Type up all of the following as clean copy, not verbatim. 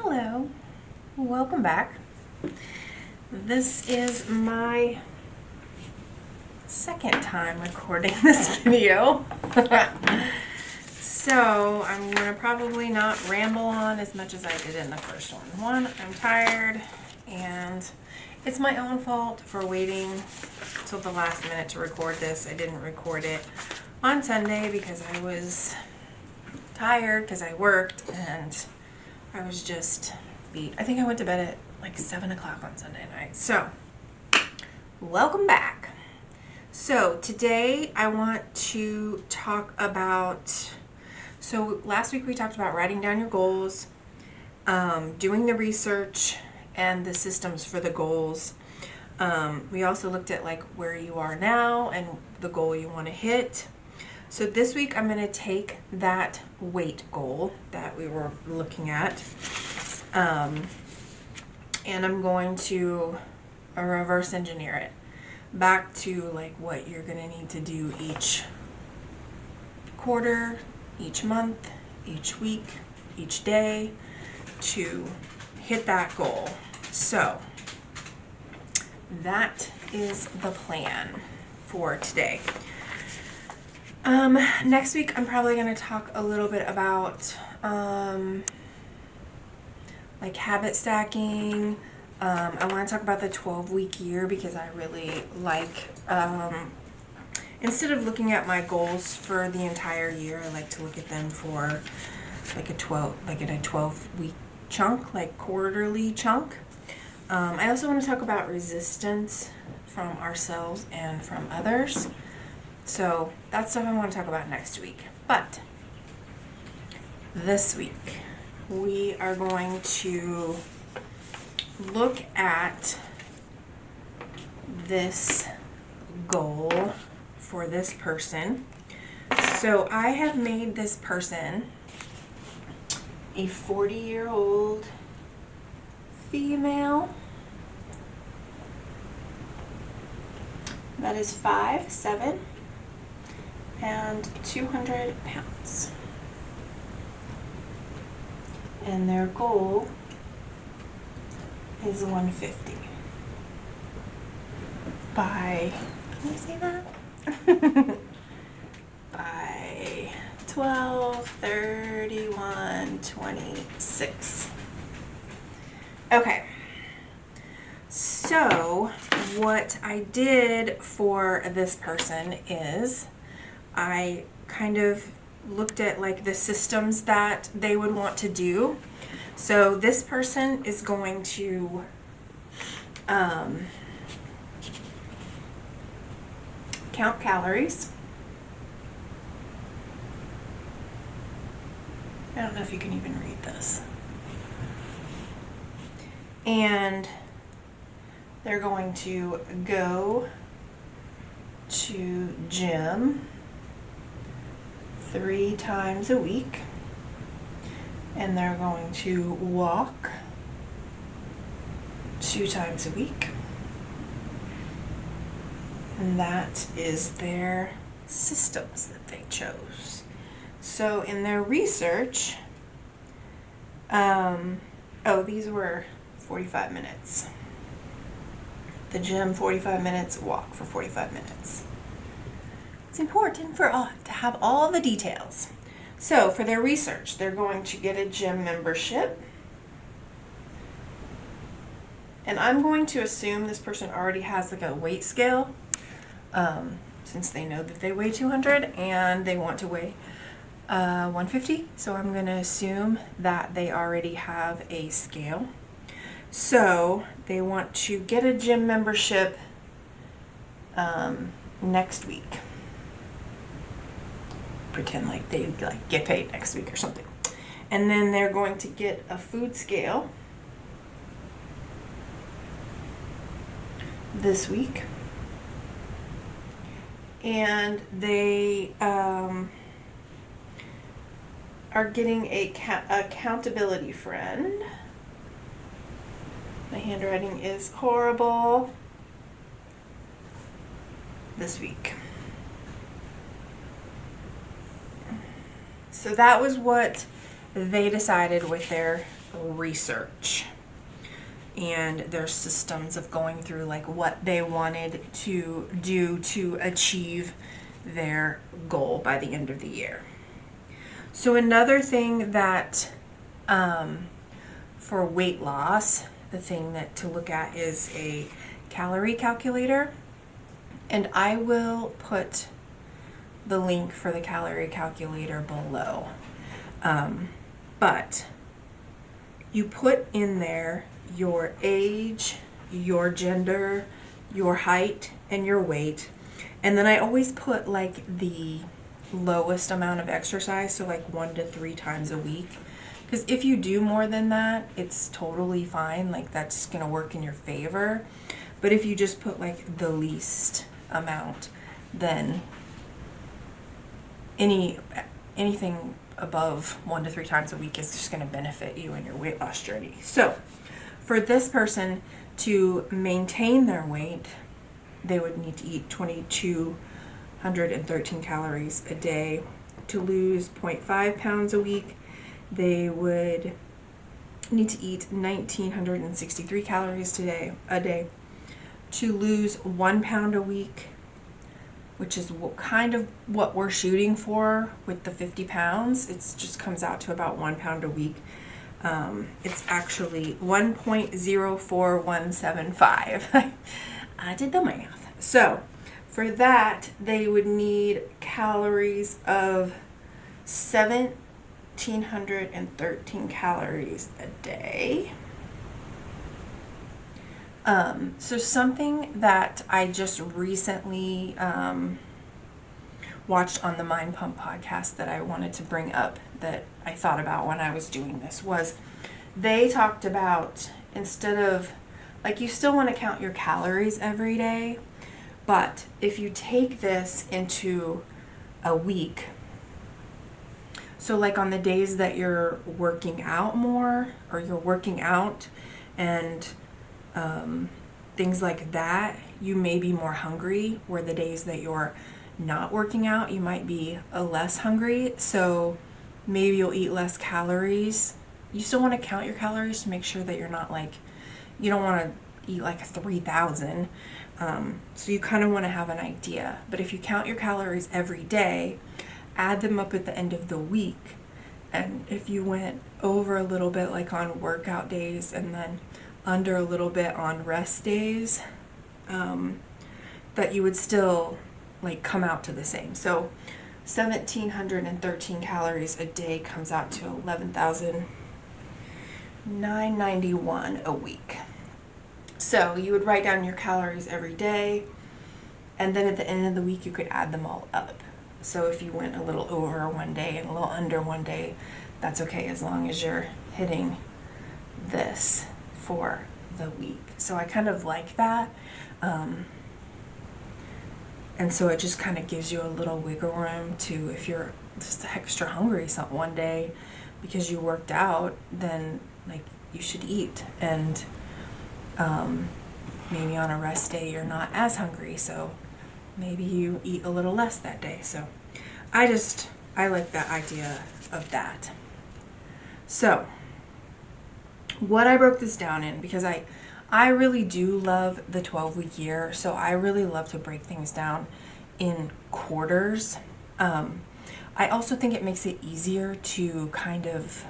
Hello, welcome back. This is my second time recording this video. So I'm going to probably not ramble on as much as I did in the first one. One, I'm tired, and it's my own fault for waiting till the last minute to record this. I didn't record it on Sunday because I was tired because I worked and I was just beat. I think I went to bed at like 7 o'clock on Sunday night. So, welcome back. So, today I want to talk about, last week we talked about writing down your goals, doing the research, and the systems for the goals. We also looked at like where you are now and the goal you want to hit. So this week I'm going to take that weight goal that we were looking at, and I'm going to reverse engineer it back to like what you're going to need to do each quarter, each month, each week, each day to hit that goal. So that is the plan for today. Next week I'm probably going to talk a little bit about like habit stacking. I want to talk about the 12-week year because I really like, instead of looking at my goals for the entire year, I like to look at them for like in a 12-week chunk, like quarterly chunk. I also want to talk about resistance from ourselves and from others. So that's stuff I want to talk about next week. But this week we are going to look at this goal for this person. So I have made this person a 40-year-old female that is 5'7" and 200 pounds. And their goal is 150 by, can you see that? By 12/31/26. Okay. So what I did for this person is I kind of looked at like the systems that they would want to do. So this person is going to count calories. I don't know if you can even read this. And they're going to go to gym 3 times a week, and they're going to walk 2 times a week, and that is their systems that they chose. So in their research, these were 45 minutes. The gym 45 minutes, walk for 45 minutes. It's important for all to have all the details. So for their research, they're going to get a gym membership. And I'm going to assume this person already has like a weight scale, since they know that they weigh 200 and they want to weigh 150. So I'm going to assume that they already have a scale. So they want to get a gym membership next week. Pretend like they like get paid next week or something. And then they're going to get a food scale this week. And they are getting a accountability friend. My handwriting is horrible. This week. So that was what they decided with their research and their systems of going through like what they wanted to do to achieve their goal by the end of the year. So another thing that for weight loss, the thing that to look at is a calorie calculator, and I will put the link for the calorie calculator below. But you put in there your age, your gender, your height, and your weight. And then I always put like the lowest amount of exercise, so like 1 to 3 times a week. Because if you do more than that, it's totally fine. Like that's gonna work in your favor. But if you just put like the least amount, then anything above 1 to 3 times a week is just going to benefit you in your weight loss journey. So for this person to maintain their weight, they would need to eat 2,213 calories a day. To lose 0.5 pounds a week, they would need to eat 1,963 calories a day. To lose 1 pound a week, which is kind of what we're shooting for with the 50 pounds. It just comes out to about 1 pound a week. It's actually 1.04175. I did the math. So for that, they would need calories of 1,713 calories a day. So something that I just recently watched on the Mind Pump podcast that I wanted to bring up that I thought about when I was doing this was they talked about, instead of, like, you still want to count your calories every day, but if you take this into a week, so like on the days that you're working out more or you're working out and things like that, you may be more hungry, where the days that you're not working out, you might be less hungry. So maybe you'll eat less calories. You still want to count your calories to make sure that you're not like, you don't want to eat like 3,000. So you kind of want to have an idea. But if you count your calories every day, add them up at the end of the week, and if you went over a little bit like on workout days and then under a little bit on rest days, that you would still like come out to the same. So 1,713 calories a day comes out to 11,991 a week. So you would write down your calories every day, and then at the end of the week you could add them all up. So if you went a little over one day and a little under one day, that's okay, as long as you're hitting this for the week. So I kind of like that. And so it just kind of gives you a little wiggle room to, if you're just extra hungry one day because you worked out, then like you should eat. And maybe on a rest day you're not as hungry, so maybe you eat a little less that day. So I like that idea of that. So what I broke this down in, because I really do love the 12-week year, so I really love to break things down in quarters. I also think it makes it easier to kind of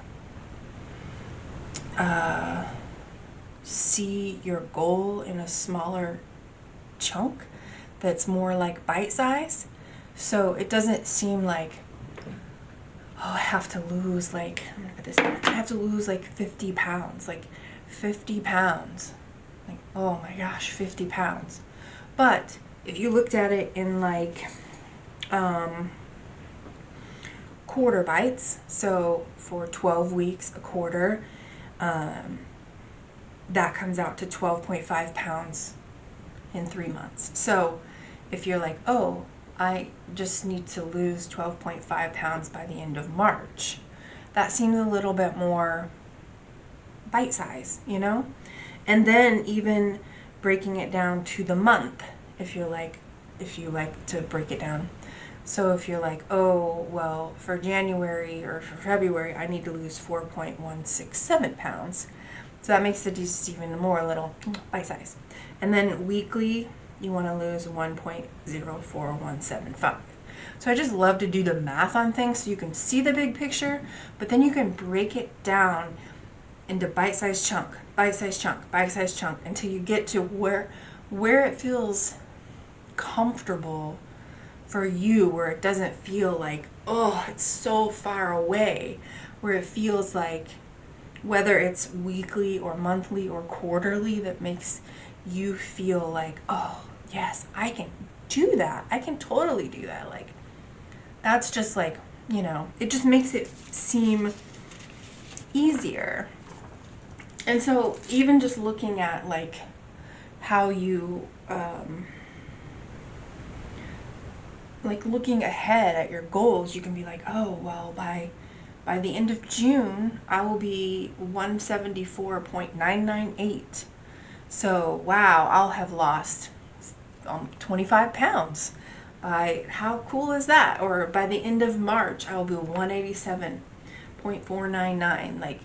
see your goal in a smaller chunk that's more like bite size. So it doesn't seem like, oh, I have to lose like, I'm gonna put this in, I have to lose like 50 pounds, like 50 pounds. Like, oh my gosh, 50 pounds. But if you looked at it in like quarter bites, so for 12 weeks, a quarter, that comes out to 12.5 pounds in 3 months. So if you're like, oh, I just need to lose 12.5 pounds by the end of March, that seems a little bit more bite size, you know? And then even breaking it down to the month, if you like to break it down, So if you're like, oh, well, for January or for February, I need to lose 4.167 pounds. So that makes it just even more little bite size. And then weekly, you want to lose 1.04175. So I just love to do the math on things so you can see the big picture, but then you can break it down into bite-sized chunk, bite-sized chunk, bite-sized chunk until you get to where it feels comfortable for you, where it doesn't feel like, oh, it's so far away, where it feels like, whether it's weekly or monthly or quarterly, that makes you feel like, oh, yes, I can do that. I can totally do that. Like, that's just like, it just makes it seem easier. And so even just looking at like how you, like looking ahead at your goals, you can be like, oh, well, by the end of June, I will be 174.998. So, wow, I'll have lost 25 pounds. How cool is that? Or by the end of March, I will be 187.499. Like,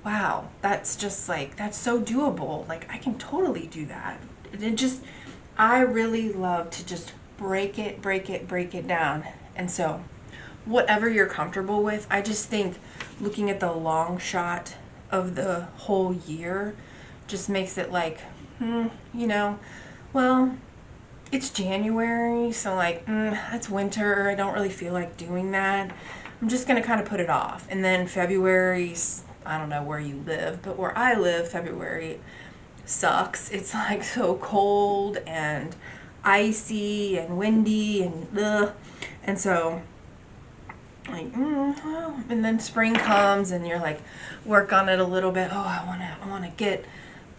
wow, that's just like, that's so doable. Like, I can totally do that. I really love to just break it down. And so, whatever you're comfortable with, I just think looking at the long shot of the whole year just makes it like, well, it's January, so like, it's winter, I don't really feel like doing that. I'm just gonna kind of put it off. And then February's, I don't know where you live, but where I live, February sucks. It's like so cold and icy and windy and ugh. And so like, well, and then spring comes and you're like, work on it a little bit. Oh, I want to get,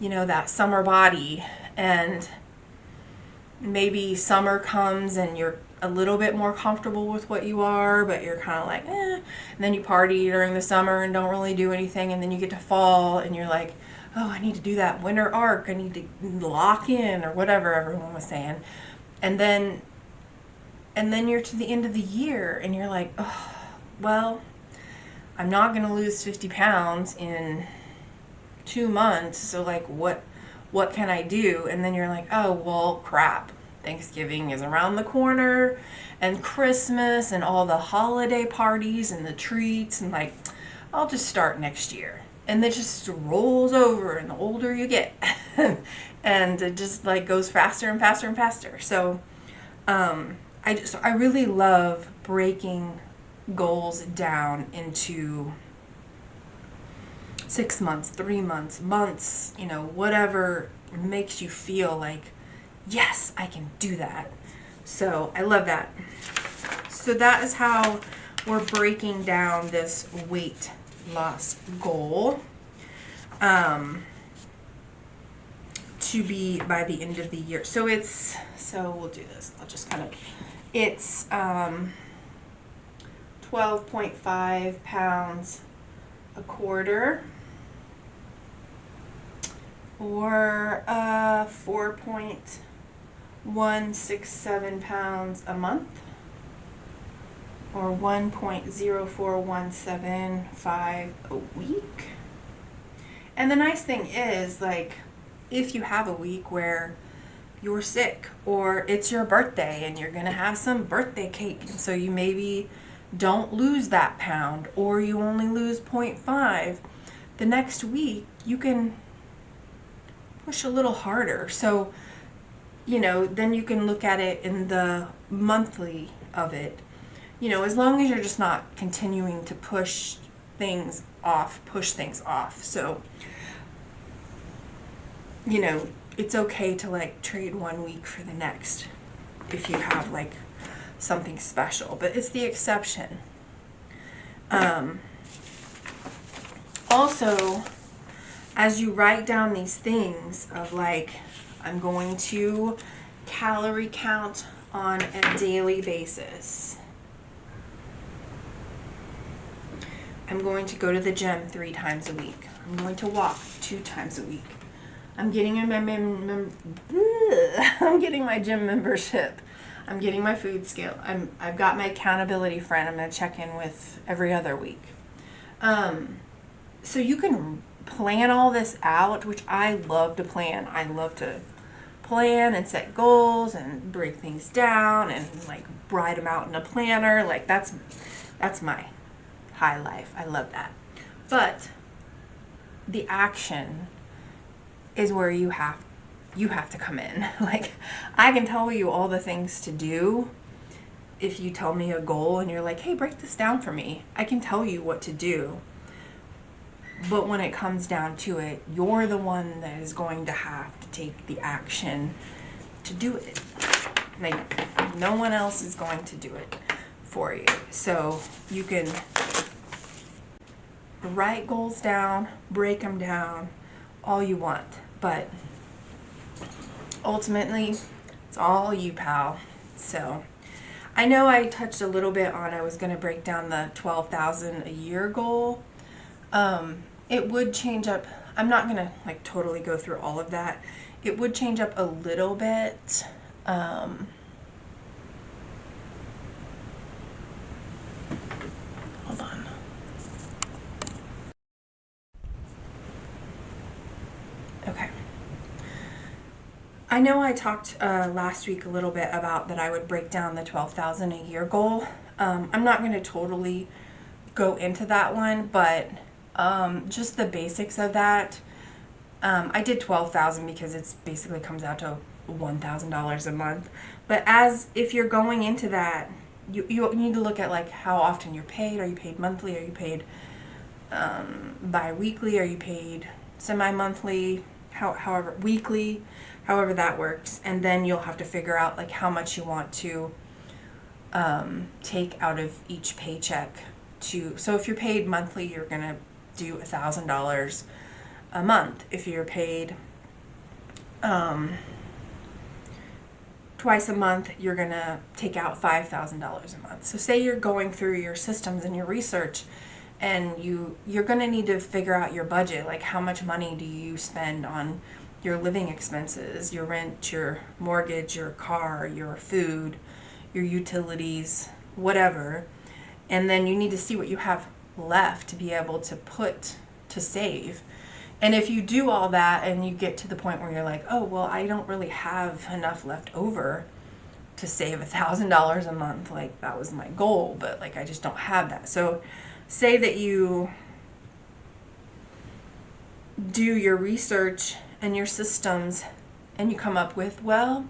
that summer body. And maybe summer comes and you're a little bit more comfortable with what you are, but you're kind of like, eh. And then you party during the summer and don't really do anything. And then you get to fall and you're like, oh, I need to do that winter arc. I need to lock in, or whatever everyone was saying. And then you're to the end of the year and you're like, oh, well, I'm not going to lose 50 pounds in 2 months. So like, what can I do? And then you're like, oh, well, crap. Thanksgiving is around the corner, and Christmas and all the holiday parties and the treats, and like, I'll just start next year. And it just rolls over, and the older you get and it just like goes faster and faster and faster. So I really love breaking goals down into 6 months, 3 months, months, whatever makes you feel like, yes, I can do that. So I love that. So that is how we're breaking down this weight loss goal to be by the end of the year. So we'll do this. I'll just it's 12.5 pounds a quarter, or 4.167 pounds a month, or 1.04175 a week. And the nice thing is, like, if you have a week where you're sick or it's your birthday and you're gonna have some birthday cake, so you maybe don't lose that pound, or you only lose 0.5, the next week you can push a little harder. So, then you can look at it in the monthly of it. As long as you're just not continuing to push things off. So, it's okay to like trade 1 week for the next if you have like something special, but it's the exception. Also, as you write down these things of like, I'm going to calorie count on a daily basis. I'm going to go to the gym 3 times a week. I'm going to walk 2 times a week. I'm getting my gym membership. I'm getting my food scale. I've got my accountability friend I'm going to check in with every other week. So you can plan all this out, which I love to plan. I love to plan and set goals and break things down and like write them out in a planner. Like that's my high life. I love that. But the action is where you have to come in. Like, I can tell you all the things to do. If you tell me a goal and you're like, hey, break this down for me, I can tell you what to do. But when it comes down to it, you're the one that is going to have to take the action to do it. Like, no one else is going to do it for you. So you can write goals down, break them down, all you want. But ultimately, it's all you, pal. So I know I touched a little bit on, I was going to break down the 12,000 a year goal. It would change up. I'm not going to like totally go through all of that. It would change up a little bit. Hold on. Okay. I know I talked last week a little bit about that I would break down the 12,000 a year goal. I'm not going to totally go into that one, but just the basics of that. I did 12,000 because it's basically comes out to $1,000 a month. But if you're going into that, you need to look at like how often you're paid. Are you paid monthly? Are you paid bi-weekly? Are you paid semi-monthly? However, weekly, however that works. And then you'll have to figure out like how much you want to take out of each paycheck. So if you're paid monthly, you're gonna do $1,000 a month. If you're paid twice a month, you're gonna take out $5,000 a month. So say you're going through your systems and your research, and you're gonna need to figure out your budget. Like, how much money do you spend on your living expenses, your rent, your mortgage, your car, your food, your utilities, whatever. And then you need to see what you have left to be able to save. And if you do all that and you get to the point where you're like, oh, well, I don't really have enough left over to save $1,000 a month, like that was my goal, but like I just don't have that. So say that you do your research and your systems and you come up with, well,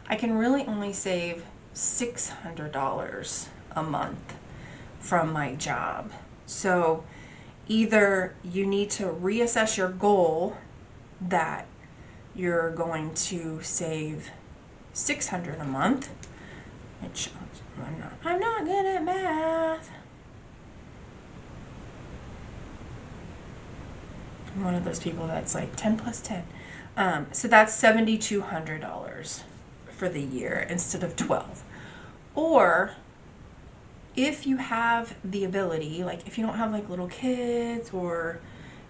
I can really only save $600 a month from my job. So either you need to reassess your goal that you're going to save $600 a month, which I'm not good at math. I'm one of those people that's like 10 plus 10. So that's $7,200 for the year instead of 12. Or if you have the ability, like if you don't have like little kids, or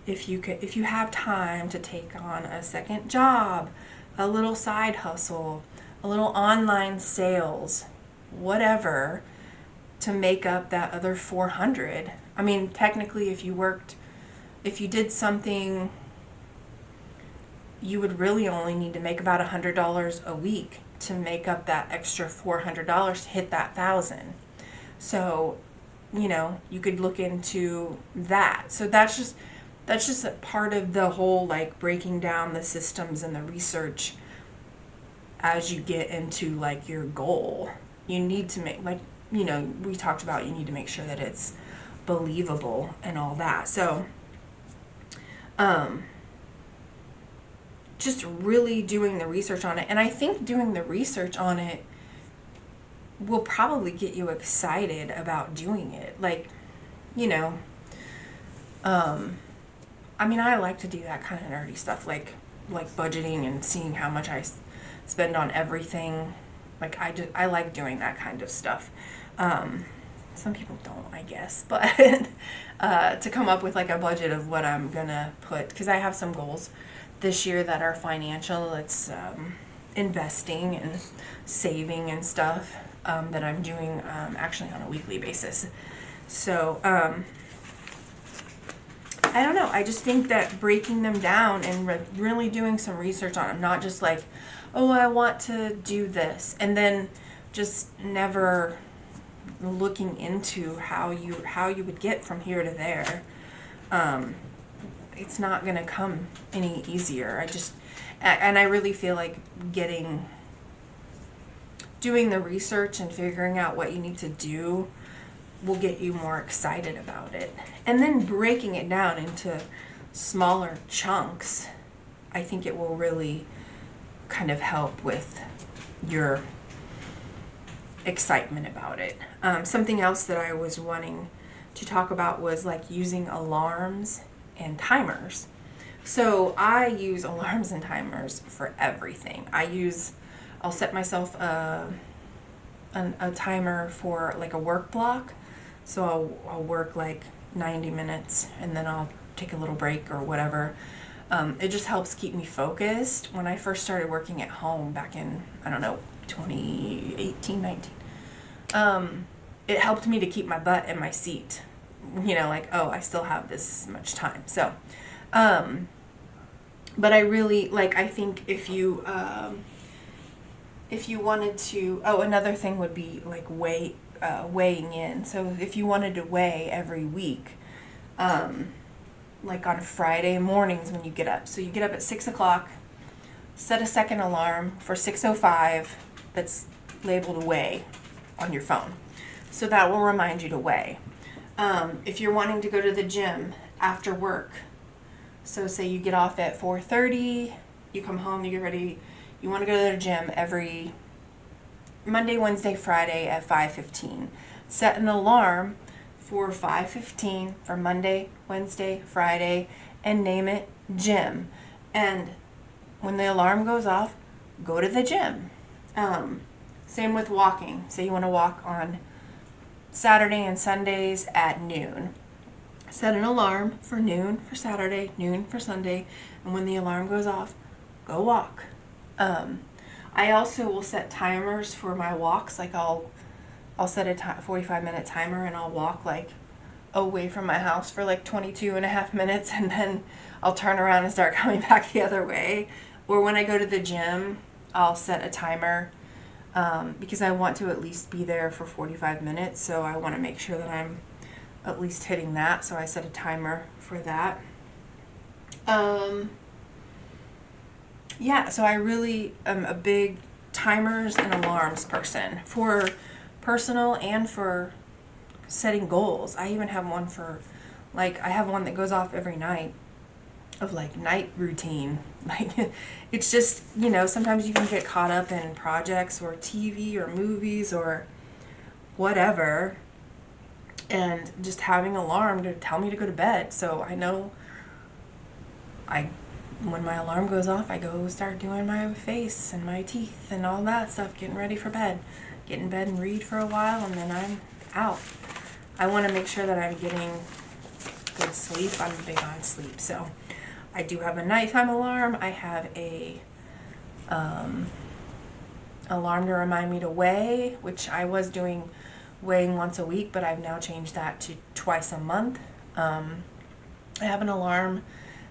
if you have time to take on a second job, a little side hustle, a little online sales, whatever, to make up that other 400. I mean, technically if you did something, you would really only need to make about $100 a week to make up that extra $400 to hit that 1,000. So, you could look into that. So that's just a part of the whole like breaking down the systems and the research as you get into like your goal. You need to make we talked about, you need to make sure that it's believable and all that. So just really doing the research on it. And I think doing the research on it will probably get you excited about doing it. Like, I mean, I like to do that kind of nerdy stuff, like budgeting and seeing how much I spend on everything. Like, I like doing that kind of stuff. Some people don't, I guess, but to come up with like a budget of what I'm gonna put, because I have some goals this year that are financial. It's investing and saving and stuff that I'm doing actually on a weekly basis. So I don't know. I just think that breaking them down and really doing some research on them, not just like, oh, I want to do this, and then just never looking into how you would get from here to there. It's not going to come any easier. I really feel like doing the research and figuring out what you need to do will get you more excited about it. And then breaking it down into smaller chunks, I think it will really kind of help with your excitement about it. Something else that I was wanting to talk about was like using alarms and timers. So I use alarms and timers for everything. I'll set myself a timer for like a work block. So I'll work like 90 minutes and then I'll take a little break or whatever. It just helps keep me focused. When I first started working at home back in, 2018, 19, it helped me to keep my butt in my seat. Like, oh, I still have this much time. So, but I really, like, I think if you wanted to, another thing would be like weighing in. So if you wanted to weigh every week, like on Friday mornings when you get up. So you get up at 6 o'clock, set a second alarm for 6:05 that's labeled weigh on your phone. So that will remind you to weigh. If you're wanting to go to the gym after work, so say you get off at 4:30, you come home, you get ready, you want to go to the gym every Monday, Wednesday, Friday at 5:15. Set an alarm for 5:15 for Monday, Wednesday, Friday, and name it gym. And when the alarm goes off, go to the gym. Same with walking. Say you want to walk on Saturday and Sundays at noon. Set an alarm for noon for Saturday, noon for Sunday, and when the alarm goes off, go walk. I also will set timers for my walks. Like I'll set a 45-minute timer and I'll walk like away from my house for like 22 and a half minutes, and then I'll turn around and start coming back the other way. Or when I go to the gym, I'll set a timer because I want to at least be there for 45 minutes. So I want to make sure that I'm at least hitting that. So I set a timer for that. Yeah, so I really am a big timers and alarms person for personal and for setting goals. I even have one for, like, I have one that goes off every night of like night routine. Like, it's just, sometimes you can get caught up in projects or TV or movies or whatever, and just having an alarm to tell me to go to bed. So I know when my alarm goes off, I go start doing my face and my teeth and all that stuff, getting ready for bed. Get in bed and read for a while, and then I'm out. I want to make sure that I'm getting good sleep. I'm big on sleep. So I do have a nighttime alarm. I have a alarm to remind me to weigh, which I was doing weighing once a week, but I've now changed that to twice a month. I have an alarm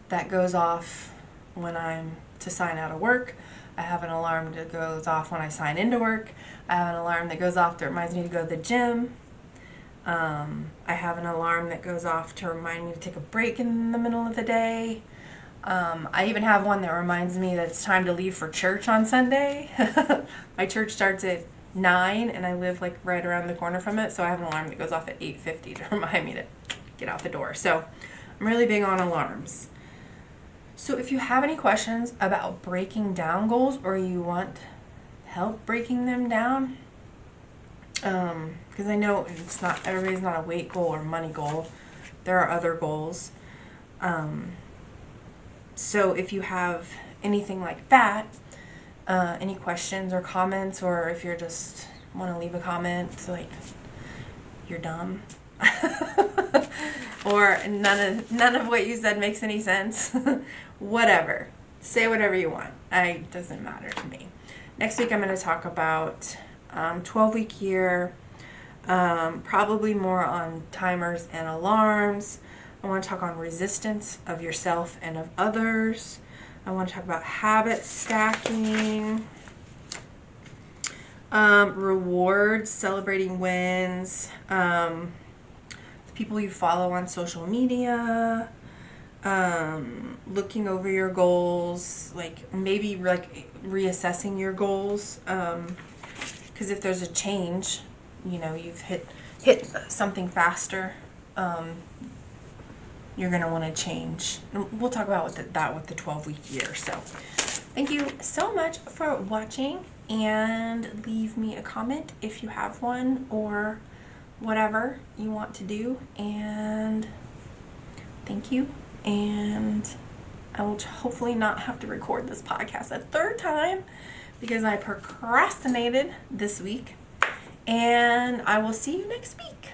that goes off when I'm to sign out of work. I have an alarm that goes off when I sign into work. I have an alarm that goes off that reminds me to go to the gym. I have an alarm that goes off to remind me to take a break in the middle of the day. I even have one that reminds me that it's time to leave for church on Sunday. My church starts at 9 and I live like right around the corner from it, so I have an alarm that goes off at 8:50 to remind me to get out the door. So I'm really big on alarms. So if you have any questions about breaking down goals, or you want help breaking them down, because I know everybody's not a weight goal or money goal. There are other goals. So if you have anything like that, any questions or comments, or if you're just want to leave a comment like you're dumb or none of what you said makes any sense, whatever, say whatever you want. It doesn't matter to me. Next week I'm going to talk about 12-week year, probably more on timers and alarms. I want to talk on resistance of yourself and of others. I want to talk about habit stacking, rewards, celebrating wins, the people you follow on social media, looking over your goals, like maybe like reassessing your goals, because if there's a change, you know, you've hit something faster, you're going to want to change. And we'll talk about that with the 12-week year. So thank you so much for watching, and leave me a comment if you have one or whatever you want to do. And thank you. And I will hopefully not have to record this podcast a third time because I procrastinated this week. And I will see you next week.